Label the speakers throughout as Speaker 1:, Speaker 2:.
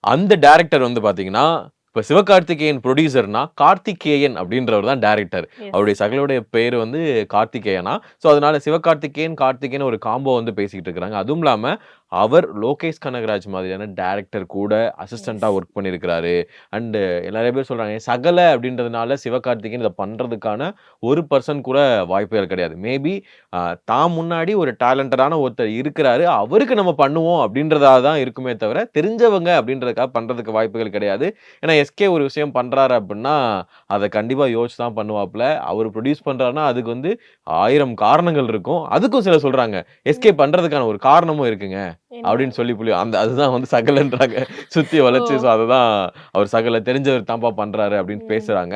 Speaker 1: அந்த டைரக்டர் வந்து பாத்தீங்கன்னா, இப்ப சிவகார்த்திகேயன் ப்ரொடியூசர்னா, கார்த்திகேயன் அப்படின்றவர் தான் டைரக்டர்.
Speaker 2: எஸ்.
Speaker 1: அவருடைய சகலுடைய பேரு வந்து கார்த்திகேயனா. ஸோ அதனால சிவகார்த்திகேயன் ஒரு காம்போ வந்து பேசிக்கிட்டு இருக்கிறாங்க. அதுவும் இல்லாம அவர் லோகேஷ் கனகராஜ் மாதிரியான டைரக்டர் கூட அசிஸ்டன்ட்டா
Speaker 2: எஸ்.
Speaker 1: ஒர்க் பண்ணியிருக்கிறாரு. அண்ட் நெறைய பேர் சொல்றாங்க, சகல அப்படின்றதுனால சிவகார்த்திகேயன் இத பண்றதுக்கான ஒரு பெர்சன் கூட வாய்ப்புகள் கிடையாது. மேபி தான் முன்னாடி ஒரு டேலண்டடான ஒருத்தர் இருக்கிறாரு. அவருக்கு நம்ம பண்ணுவோம் அப்படின்றதா தான் இருக்குமே தவிர, தெரிஞ்சவங்க அப்படின்றதுக்காக பண்றதுக்கு வாய்ப்புகள் கிடையாது. ஏன்னா, எஸ்கே ஒரு விஷயம் பண்றாரு அப்படின்னா, அத கண்டிப்பா யோசிச்சு தான் பண்ணுவாப்ல. அவரு ப்ரொடியூஸ் பண்றாருன்னா, அதுக்கு வந்து 1000 காரணங்கள் இருக்கும். அதுக்கும் சிலர் சொல்றாங்க, எஸ்கே
Speaker 2: ம்.
Speaker 1: பண்றதுக்கான ஒரு காரணமும் இருக்குங்க.
Speaker 2: என்ன?
Speaker 1: அப்படின்னு சொல்லி அதுதான் வந்து சகலன்றாங்க. சுத்தி
Speaker 2: ஓ!
Speaker 1: வளச்சு. ஸோ அதுதான் அவர் சகல தெரிஞ்சவர் தான்ப்பா பண்றாரு அப்படின்னு
Speaker 2: ம்.
Speaker 1: பேசுறாங்க.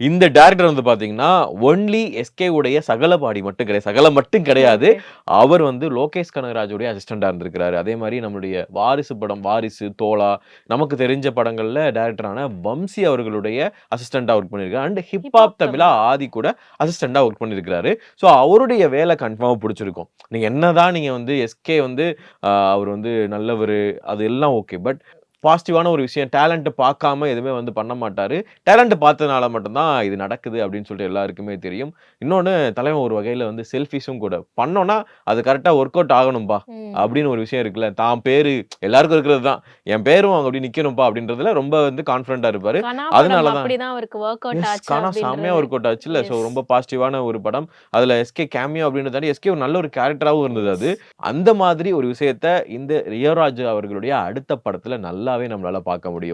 Speaker 1: இந்த டைரக்டர் வந்து பாத்தீங்கன்னா, ஒன்லி எஸ்கே உடைய சகல பாடி மட்டும் கிடையாது. சகல மட்டும் கிடையாது.
Speaker 2: ஓகே.
Speaker 1: அவர் வந்து லோகேஷ் கனகராஜுடைய அசிஸ்டன்ட்டா இருந்திருக்கிறாரு. அதே மாரி நம்மளுடைய வாரிசு படம், வாரிசு, தோழா, நமக்கு தெரிஞ்ச படங்கள்ல டைரக்டரான வம்சி அவர்களுடைய அசிஸ்டன்ட்டா ஒர்க் பண்ணியிருக்காரு. And hip hop
Speaker 2: hip hop
Speaker 1: Tamizha
Speaker 2: Tamizha?
Speaker 1: ஆதி கூட அசிஸ்டன்ட்டா ஒர்க் பண்ணியிருக்கிறாரு. ஸோ அவருடைய வேலை கன்ஃபார்மா புடிச்சிருக்கும். நீங்க என்னதான் நீங்க வந்து எஸ்கே வந்து அவர் வந்து நல்லவரு, அது எல்லாம் ஓகே. பட் பாசிட்டிவான ஒரு விஷயம். டேலண்ட்ட பார்க்காம எதுவுமே வந்து பண்ண மாட்டாரு. டேலண்ட் பார்த்ததுனால மட்டும் தான் இது நடக்குது அப்படின்னு சொல்லிட்டு எல்லாருக்குமே தெரியும். இன்னொன்னு தலைவன் ஒரு வகையில வந்து செல்ஃபிஷும் கூட. பண்ணோம்னா, அது கரெக்ட்டா ஒர்க் அவுட் ஆகணும்பா.
Speaker 2: ம்.
Speaker 1: அப்படின்னு ஒரு விஷயம் இருக்குல்ல. தான் பேரு எல்லாருக்கும் இருக்கிறது தான். என் பேரும் அங்க அப்படி நிக்கணும்பா அப்படின்றதுல ரொம்ப வந்து கான்ஃபிடென்ட்டா இருப்பாரு.
Speaker 2: கனா படம்
Speaker 1: அதனால தான்
Speaker 2: அப்படிதான் அவருக்கு ஒர்க் அவுட்
Speaker 1: எஸ்.
Speaker 2: ஆச்சு
Speaker 1: ஆனா செம்மையா
Speaker 2: அப்படின்றது.
Speaker 1: ஒர்க் அவுட் ஆச்சுல்ல. So
Speaker 2: yes.
Speaker 1: ரொம்ப பாசிட்டிவான ஒரு படம். அதுல எஸ்கே கேமியோ அப்படின்றத தாண்டி எஸ்கே ஒரு நல்ல ஒரு கேரக்டராவும் இருந்தது
Speaker 2: எஸ்.
Speaker 1: அது. அந்த மாதிரி ஒரு விஷயத்த இந்த ரியோ ராஜா அவர்களுடைய அடுத்த படத்துல நல்லாவே நம்மளால பார்க்க முடியும்.